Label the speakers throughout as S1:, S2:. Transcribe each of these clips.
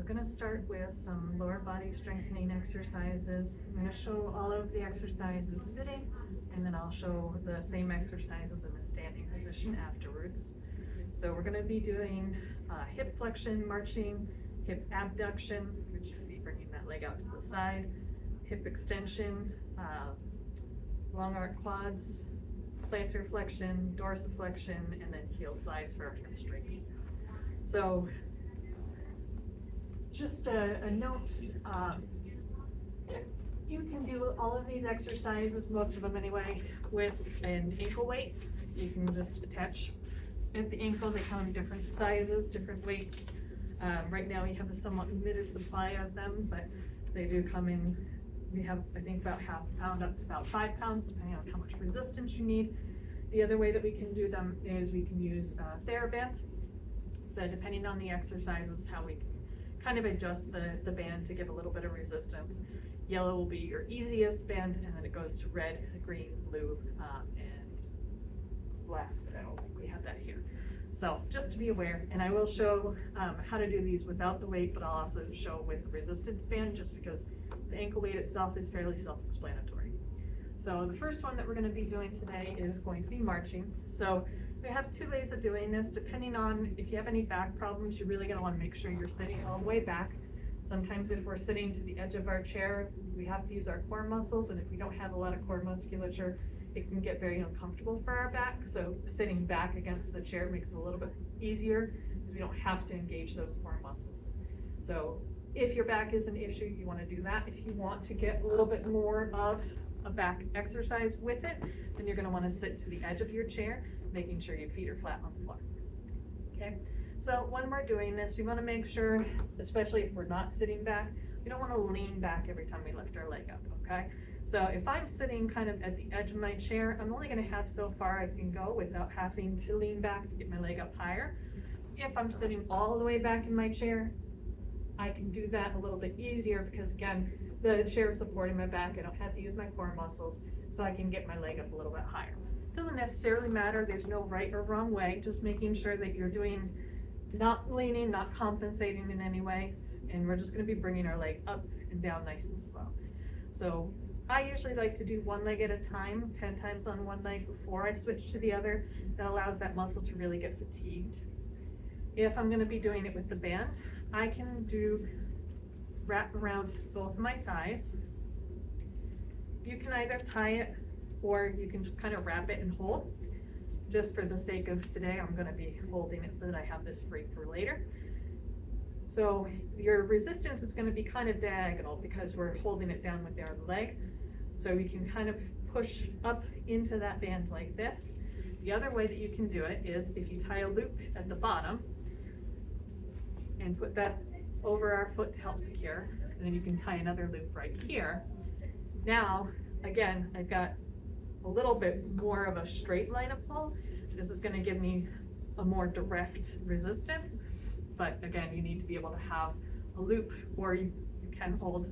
S1: going to start with some lower body strengthening exercises. I'm going to show all of the exercises sitting, and then I'll show the same exercises in the standing position afterwards. So we're going to be doing hip flexion, marching, hip abduction, which would be bringing that leg out to the side, hip extension, long arc quads, plantar flexion, dorsiflexion, and then heel slides for our hamstrings. So just a note, you can do all of these exercises, most of them anyway, with an ankle weight. You can just attach at the ankle. They come in different sizes, different weights. Right now we have a somewhat limited supply of them, but they do come in. We have, I think, about half a pound up to about 5 pounds, depending on how much resistance you need. The other way that we can do them is we can use TheraBand. So depending on the exercises, how we can kind of adjust the band to give a little bit of resistance. Yellow will be your easiest band, and then it goes to red, green, blue, and black. I don't think we have that here. So just to be aware, and I will show how to do these without the weight, but I'll also show with the resistance band, just because the ankle weight itself is fairly self-explanatory. So the first one that we're going to be doing today is going to be marching. So we have 2 ways of doing this. Depending on if you have any back problems, you're really going to want to make sure you're sitting all the way back. Sometimes if we're sitting to the edge of our chair, we have to use our core muscles, and if we don't have a lot of core musculature, it can get very uncomfortable for our back. So sitting back against the chair makes it a little bit easier because we don't have to engage those core muscles. So if your back is an issue, you want to do that. If you want to get a little bit more of a back exercise with it, then you're going to want to sit to the edge of your chair, making sure your feet are flat on the floor. Okay, so when we're doing this, we want to make sure, especially if we're not sitting back, we don't want to lean back every time we lift our leg up, okay? So if I'm sitting kind of at the edge of my chair, I'm only going to have so far I can go without having to lean back to get my leg up higher. If I'm sitting all the way back in my chair, I can do that a little bit easier because, again, the chair is supporting my back. I don't have to use my core muscles, so I can get my leg up a little bit higher. Doesn't necessarily matter. There's no right or wrong way. Just making sure that you're doing, not leaning, not compensating in any way. And we're just going to be bringing our leg up and down nice and slow. So I usually like to do one leg at a time, 10 times on one leg before I switch to the other. That allows that muscle to really get fatigued. If I'm going to be doing it with the band, I can wrap around both of my thighs. You can either tie it or you can just kind of wrap it and hold. Just for the sake of today, I'm going to be holding it so that I have this free for later. So your resistance is going to be kind of diagonal because we're holding it down with our leg. So we can kind of push up into that band like this. The other way that you can do it is if you tie a loop at the bottom and put that over our foot to help secure, and then you can tie another loop right here. Now, again, I've got a little bit more of a straight line of pull. This is going to give me a more direct resistance, but again, you need to be able to have a loop, or you can hold,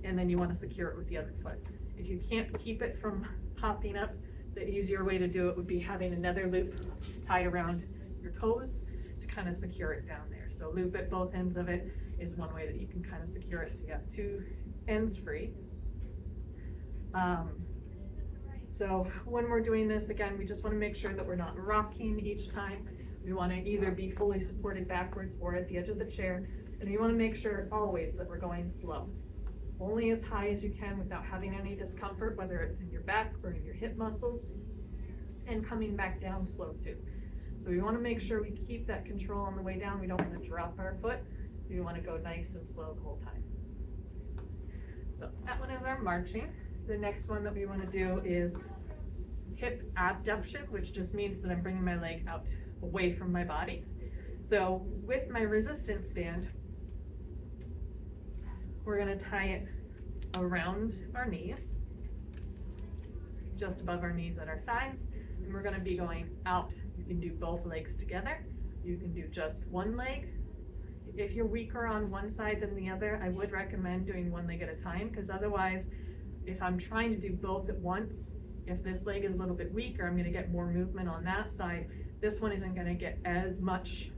S1: and then you want to secure it with the other foot. If you can't keep it from popping up, the easier way to do it would be having another loop tied around your toes to kind of secure it down there. So loop at both ends of it is one way that you can kind of secure it, so you have 2 ends free. So when we're doing this, again, we just want to make sure that we're not rocking each time. We want to either be fully supported backwards or at the edge of the chair, and we want to make sure always that we're going slow. Only as high as you can without having any discomfort, whether it's in your back or in your hip muscles, and coming back down slow too. So we want to make sure we keep that control on the way down. We don't want to drop our foot. We want to go nice and slow the whole time. So that one is our marching. The next one that we want to do is hip abduction, which just means that I'm bringing my leg out away from my body. So with my resistance band, we're going to tie it around our knees, just above our knees at our thighs, and we're going to be going out. You can do both legs together. You can do just one leg. If you're weaker on one side than the other, I would recommend doing one leg at a time, because otherwise, if I'm trying to do both at once, if this leg is a little bit weaker, I'm going to get more movement on that side. This one isn't going to get as much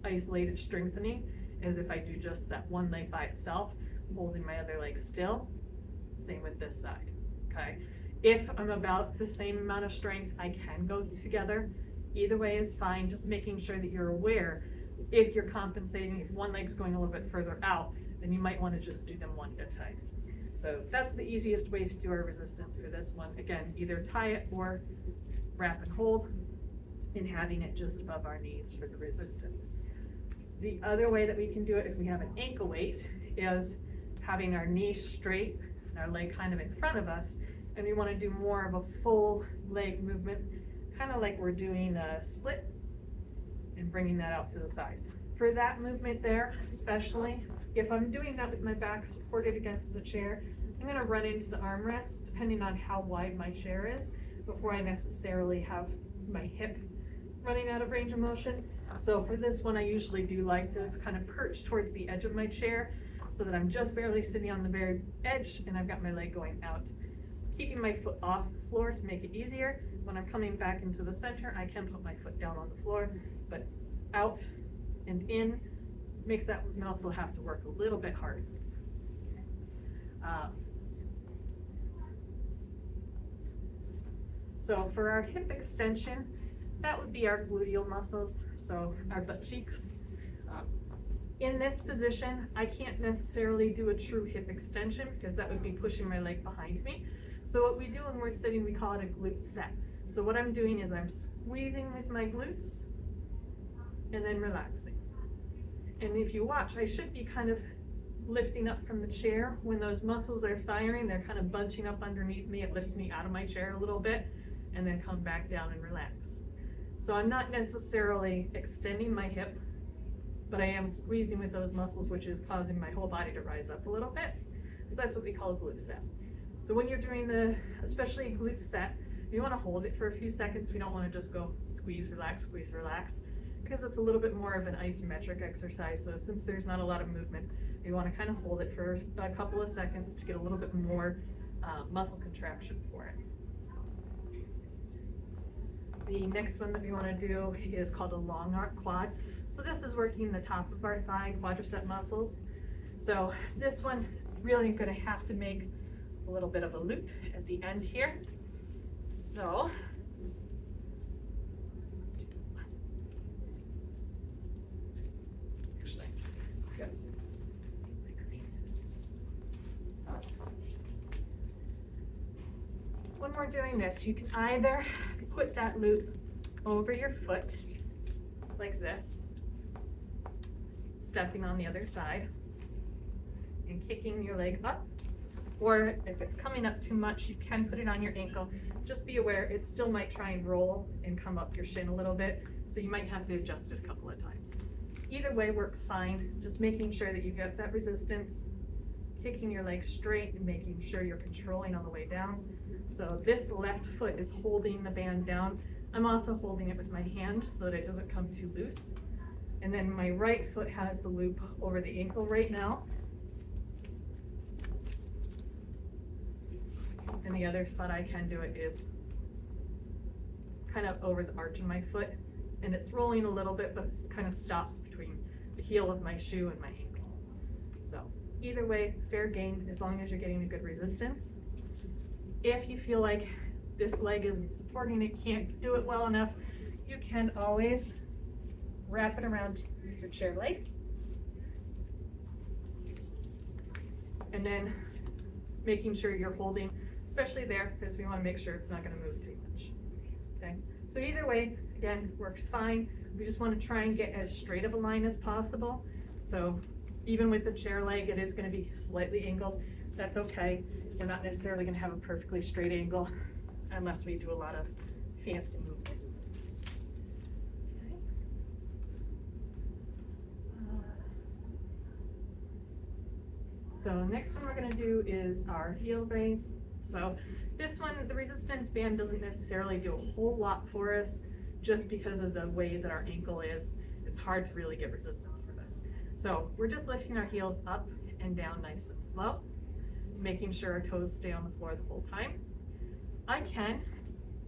S1: isolated strengthening, as if I do just that one leg by itself, holding my other leg still. Same with this side, okay? If I'm about the same amount of strength, I can go together. Either way is fine, just making sure that you're aware if you're compensating, if one leg's going a little bit further out, then you might want to just do them one at a time. So that's the easiest way to do our resistance for this one. Again, either tie it or wrap and hold, and having it just above our knees for the resistance. The other way that we can do it if we have an ankle weight is having our knee straight and our leg kind of in front of us, and we want to do more of a full leg movement, kind of like we're doing a split and bringing that out to the side. For that movement there, especially if I'm doing that with my back supported against the chair, I'm going to run into the armrest depending on how wide my chair is before I necessarily have my hip running out of range of motion. So for this one, I usually do like to kind of perch towards the edge of my chair so that I'm just barely sitting on the very edge and I've got my leg going out. Keeping my foot off the floor to make it easier. When I'm coming back into the center, I can put my foot down on the floor, but out and in makes that muscle have to work a little bit hard. So for our hip extension, that would be our gluteal muscles, so our butt cheeks. In this position, I can't necessarily do a true hip extension because that would be pushing my leg behind me. So what we do when we're sitting, we call it a glute set. So what I'm doing is I'm squeezing with my glutes and then relaxing. And if you watch, I should be kind of lifting up from the chair. When those muscles are firing, they're kind of bunching up underneath me. It lifts me out of my chair a little bit and then come back down and relax. So I'm not necessarily extending my hip, but I am squeezing with those muscles, which is causing my whole body to rise up a little bit. So that's what we call a glute set. So when you're doing the, especially a glute set, you want to hold it for a few seconds. We don't want to just go squeeze, relax, because it's a little bit more of an isometric exercise. So since there's not a lot of movement, you want to kind of hold it for a couple of seconds to get a little bit more muscle contraction for it. The next one that we want to do is called a long arc quad. So this is working the top of our thigh quadricep muscles. So this one really going to have to make a little bit of a loop at the end here. So actually, good. When we're doing this, you can either put that loop over your foot like this, stepping on the other side and kicking your leg up, or if it's coming up too much, you can put it on your ankle. Just be aware it still might try and roll and come up your shin a little bit, so you might have to adjust it a couple of times. Either way works fine, just making sure that you get that resistance, kicking your leg straight and making sure you're controlling on the way down. So this left foot is holding the band down. I'm also holding it with my hand so that it doesn't come too loose. And then my right foot has the loop over the ankle right now. And the other spot I can do it is kind of over the arch of my foot. And it's rolling a little bit, but it kind of stops between the heel of my shoe and my ankle. So either way, fair game, as long as you're getting a good resistance. If you feel like this leg isn't supporting it, can't do it well enough, you can always wrap it around your chair leg. And then making sure you're holding, especially there, because we want to make sure it's not going to move too much. Okay, so either way, again, works fine. We just want to try and get as straight of a line as possible. So even with the chair leg, it is going to be slightly angled. That's okay. We're not necessarily going to have a perfectly straight angle unless we do a lot of fancy movement. Okay. So next one we're going to do is our heel raise. So this one, the resistance band doesn't necessarily do a whole lot for us just because of the way that our ankle is. It's hard to really get resistance for this. So we're just lifting our heels up and down nice and slow, making sure our toes stay on the floor the whole time. I can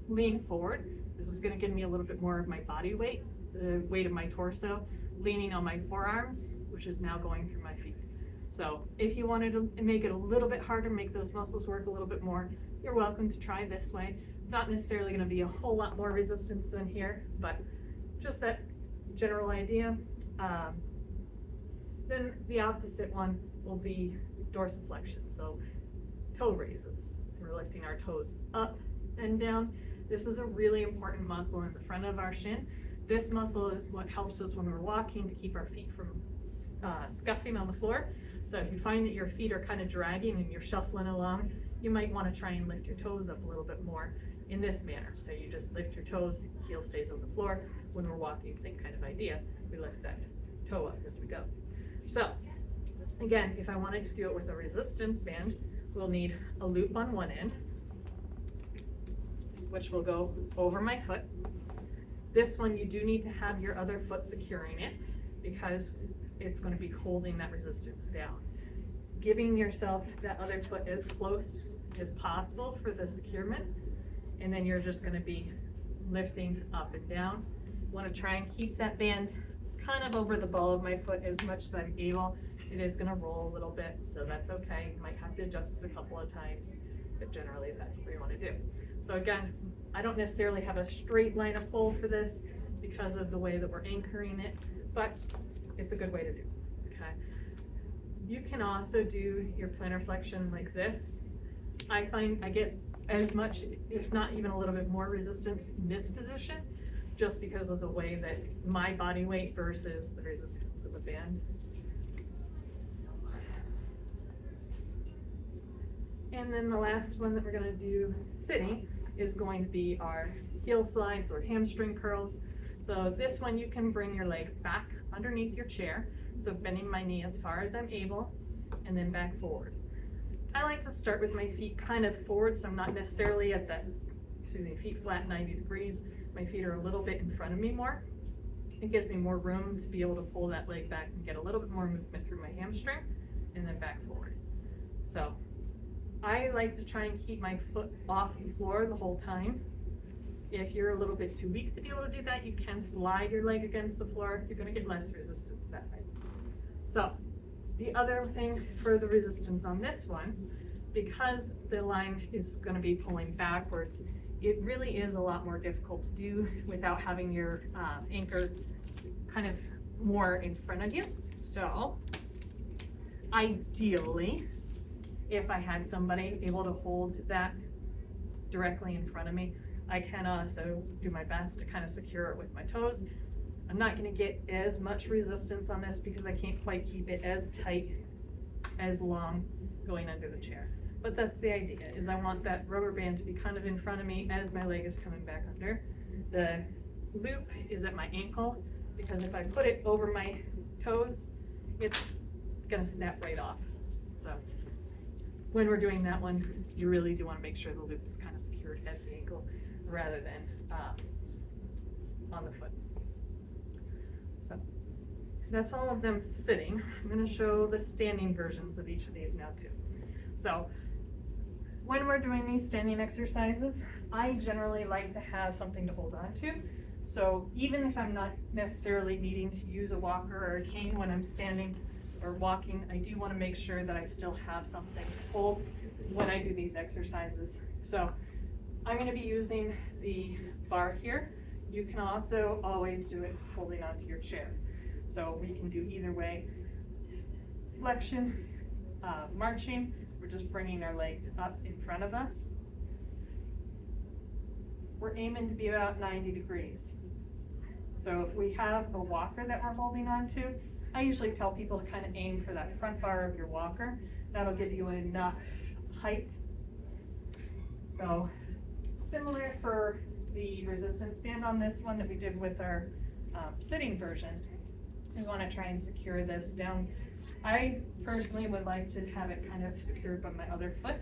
S1: lean forward. This is going to give me a little bit more of my body weight, the weight of my torso, leaning on my forearms, which is now going through my feet. So if you wanted to make it a little bit harder, make those muscles work a little bit more, you're welcome to try this way. Not necessarily going to be a whole lot more resistance than here, but just that general idea. Then the opposite one will be dorsiflexion, so toe raises. We're lifting our toes up and down. This is a really important muscle in the front of our shin. This muscle is what helps us when we're walking to keep our feet from scuffing on the floor. So if you find that your feet are kind of dragging and you're shuffling along, you might want to try and lift your toes up a little bit more in this manner. So you just lift your toes, heel stays on the floor. When we're walking, same kind of idea. We lift that toe up as we go. So again, if I wanted to do it with a resistance band, we'll need a loop on one end, which will go over my foot. This one, you do need to have your other foot securing it because it's going to be holding that resistance down. Giving yourself that other foot as close as possible for the securement, and then you're just going to be lifting up and down. You want to try and keep that band kind of over the ball of my foot as much as I'm able. It is going to roll a little bit, so that's okay. You might have to adjust it a couple of times, but generally that's what you want to do. So again, I don't necessarily have a straight line of pull for this because of the way that we're anchoring it, but it's a good way to do, okay? You can also do your plantar flexion like this. I find I get as much, if not even a little bit more resistance in this position, just because of the way that my body weight versus the resistance of the band. And then the last one that we're going to do sitting is going to be our heel slides or hamstring curls. So this one, you can bring your leg back underneath your chair, so bending my knee as far as I'm able, and then back forward. I like to start with my feet kind of forward, so I'm not necessarily at that, feet flat 90 degrees. My feet are a little bit in front of me more. It gives me more room to be able to pull that leg back and get a little bit more movement through my hamstring, and then back forward. So I like to try and keep my foot off the floor the whole time. If you're a little bit too weak to be able to do that, you can slide your leg against the floor. You're going to get less resistance that way. So the other thing for the resistance on this one, because the line is going to be pulling backwards, it really is a lot more difficult to do without having your anchor kind of more in front of you. So ideally, if I had somebody able to hold that directly in front of me, I can also do my best to kind of secure it with my toes. I'm not going to get as much resistance on this because I can't quite keep it as tight, as long going under the chair. But that's the idea, is I want that rubber band to be kind of in front of me as my leg is coming back under. The loop is at my ankle because if I put it over my toes, it's going to snap right off. So when we're doing that one, you really do want to make sure the loop is kind of secured at the ankle rather than on the foot. So that's all of them sitting. I'm going to show the standing versions of each of these now too. So when we're doing these standing exercises, I generally like to have something to hold on to. So even if I'm not necessarily needing to use a walker or a cane when I'm standing or walking, I do want to make sure that I still have something to hold when I do these exercises. So I'm going to be using the bar here. You can also always do it holding onto your chair. So we can do either way. Flexion, marching, we're just bringing our leg up in front of us. We're aiming to be about 90 degrees. So if we have a walker that we're holding on to, I usually tell people to kind of aim for that front bar of your walker. That'll give you enough height. So similar for the resistance band on this one that we did with our sitting version, we want to try and secure this down. I personally would like to have it kind of secured by my other foot.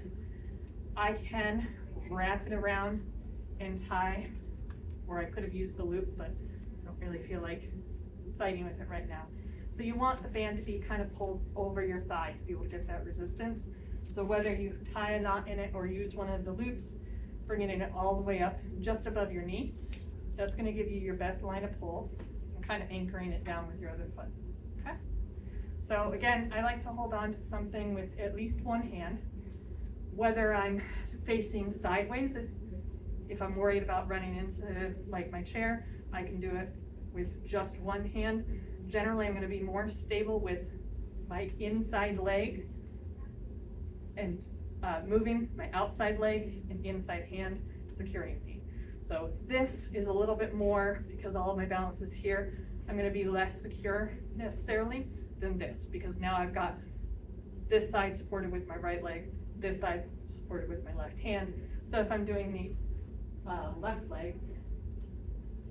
S1: I can wrap it around and tie, or I could have used the loop, but I don't really feel like fighting with it right now. So you want the band to be kind of pulled over your thigh to be able to get that resistance. So whether you tie a knot in it or use one of the loops, bringing it all the way up just above your knee, that's going to give you your best line of pull and kind of anchoring it down with your other foot, okay? So again, I like to hold on to something with at least one hand, whether I'm facing sideways, if I'm worried about running into like my chair, I can do it with just one hand. Generally, I'm going to be more stable with my inside leg and moving my outside leg and inside hand securing me. So this is a little bit more, because all of my balance is here, I'm going to be less secure necessarily than this, because now I've got this side supported with my right leg, this side supported with my left hand. So if I'm doing the left leg,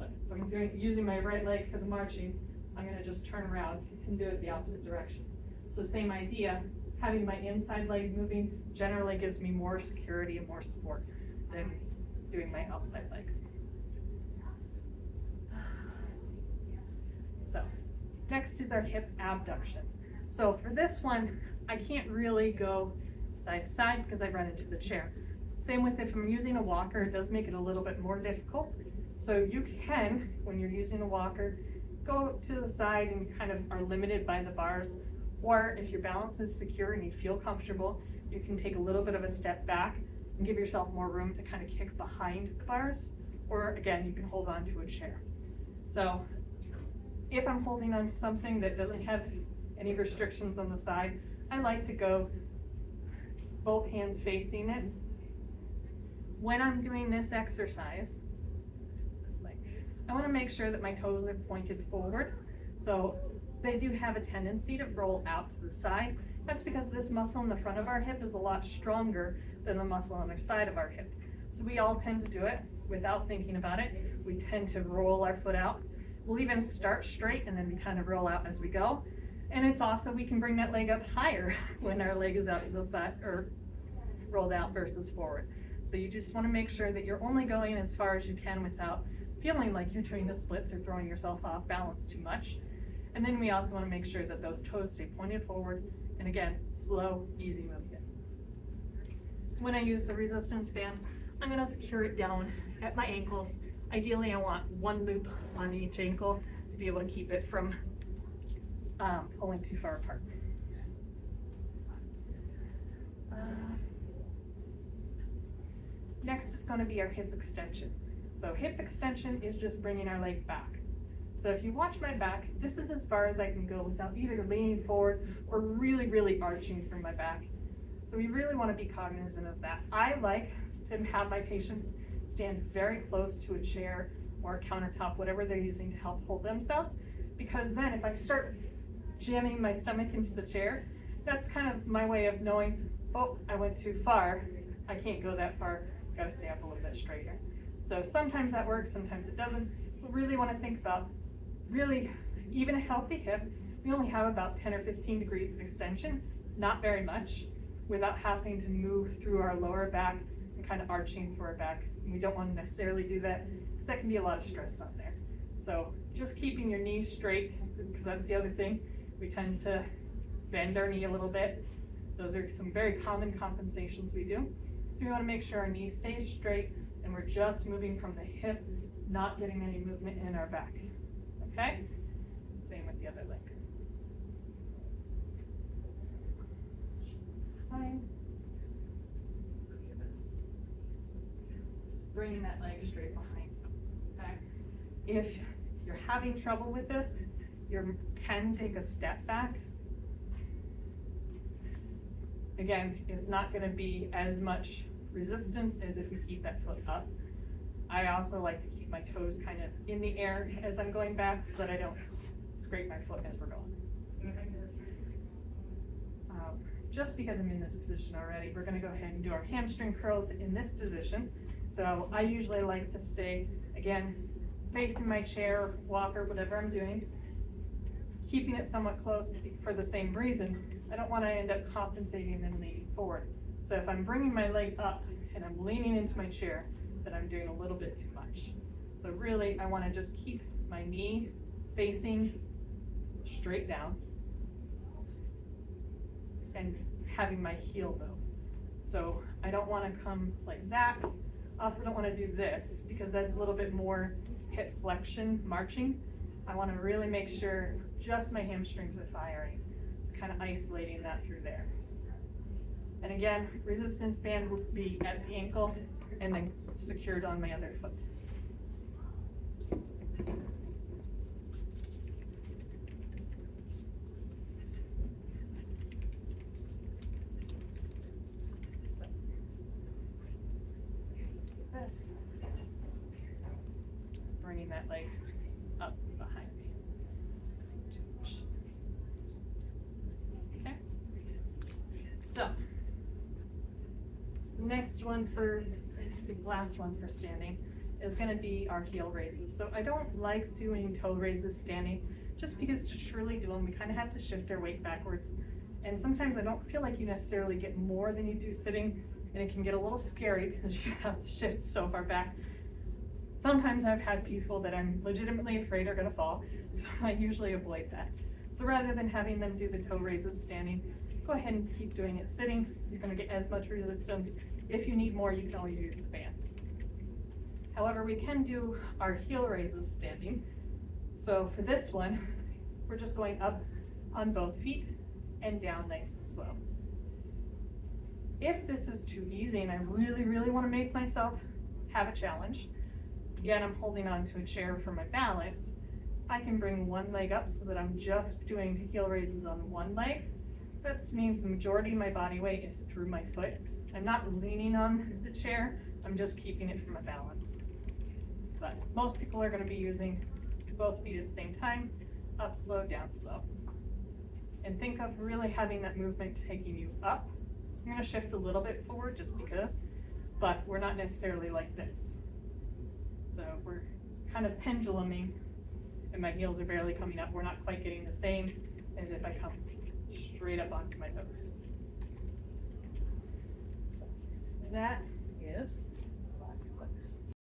S1: if I'm using my right leg for the marching, I'm going to just turn around and do it the opposite direction. So same idea, having my inside leg moving generally gives me more security and more support than doing my outside leg. So next is our hip abduction. So for this one, I can't really go side to side because I run into the chair. Same with if I'm using a walker, it does make it a little bit more difficult. So you can, when you're using a walker, go to the side and kind of are limited by the bars. Or if your balance is secure and you feel comfortable, you can take a little bit of a step back and give yourself more room to kind of kick behind the bars. Or again, you can hold on to a chair. So if I'm holding on to something that doesn't have any restrictions on the side, I like to go both hands facing it. When I'm doing this exercise, I want to make sure that my toes are pointed forward. So they do have a tendency to roll out to the side. That's because this muscle in the front of our hip is a lot stronger than the muscle on the side of our hip. So we all tend to do it without thinking about it. We tend to roll our foot out. We'll even start straight and then we kind of roll out as we go. And it's also, we can bring that leg up higher when our leg is out to the side or rolled out versus forward. So you just want to make sure that you're only going as far as you can without feeling like you're doing the splits or throwing yourself off balance too much. And then we also want to make sure that those toes stay pointed forward. And again, slow, easy movement. When I use the resistance band, I'm going to secure it down at my ankles. Ideally, I want one loop on each ankle to be able to keep it from pulling too far apart. Next is going to be our hip extension. So hip extension is just bringing our leg back. So if you watch my back, this is as far as I can go without either leaning forward or really, really arching through my back. So we really want to be cognizant of that. I like to have my patients stand very close to a chair or a countertop, whatever they're using to help hold themselves, because then if I start jamming my stomach into the chair, that's kind of my way of knowing, oh, I went too far, I can't go that far, gotta stay up a little bit straighter. So sometimes that works, sometimes it doesn't. We really want to think about, really, even a healthy hip, we only have about 10 or 15 degrees of extension, not very much, without having to move through our lower back and kind of arching through our back. And we don't want to necessarily do that, because that can be a lot of stress on there. So just keeping your knees straight, because that's the other thing. We tend to bend our knee a little bit. Those are some very common compensations we do. So we want to make sure our knee stays straight and we're just moving from the hip, not getting any movement in our back. Okay? Same with the other leg. Fine. Bringing that leg straight behind. Okay? If you're having trouble with this, you can take a step back. Again, it's not going to be as much resistance as if we keep that foot up. I also like to keep my toes kind of in the air as I'm going back so that I don't scrape my foot as we're going. Just because I'm in this position already, we're going to go ahead and do our hamstring curls in this position. So I usually like to stay, again, facing my chair, walker, whatever I'm doing, keeping it somewhat close for the same reason. I don't want to end up compensating and leaning forward. So if I'm bringing my leg up and I'm leaning into my chair, then I'm doing a little bit too much. So really, I want to just keep my knee facing straight down and having my heel move. So I don't want to come like that. I also don't want to do this because that's a little bit more hip flexion marching. I want to really make sure just my hamstrings are firing. So kind of isolating that through there. And again, resistance band will be at the ankle and then secured on my other foot. So, this, bringing that leg up behind me. Okay. So, next one for, the last one for standing is going to be our heel raises. So I don't like doing toe raises standing just because to truly do them, we kind of have to shift our weight backwards. And sometimes I don't feel like you necessarily get more than you do sitting, and it can get a little scary because you have to shift so far back. Sometimes I've had people that I'm legitimately afraid are going to fall, so I usually avoid that. So rather than having them do the toe raises standing, go ahead and keep doing it sitting. You're going to get as much resistance. If you need more, you can always use the bands. However, we can do our heel raises standing. So for this one, we're just going up on both feet and down nice and slow. If this is too easy and I really, really want to make myself have a challenge, again, I'm holding on to a chair for my balance, I can bring one leg up so that I'm just doing the heel raises on one leg. That means the majority of my body weight is through my foot. I'm not leaning on the chair, I'm just keeping it from a balance. But most people are going to be using both feet at the same time, up slow, down slow. And think of really having that movement taking you up. I'm going to shift a little bit forward just because, but we're not necessarily like this. So we're kind of penduluming, and my heels are barely coming up. We're not quite getting the same as if I come straight up onto my toes. So that is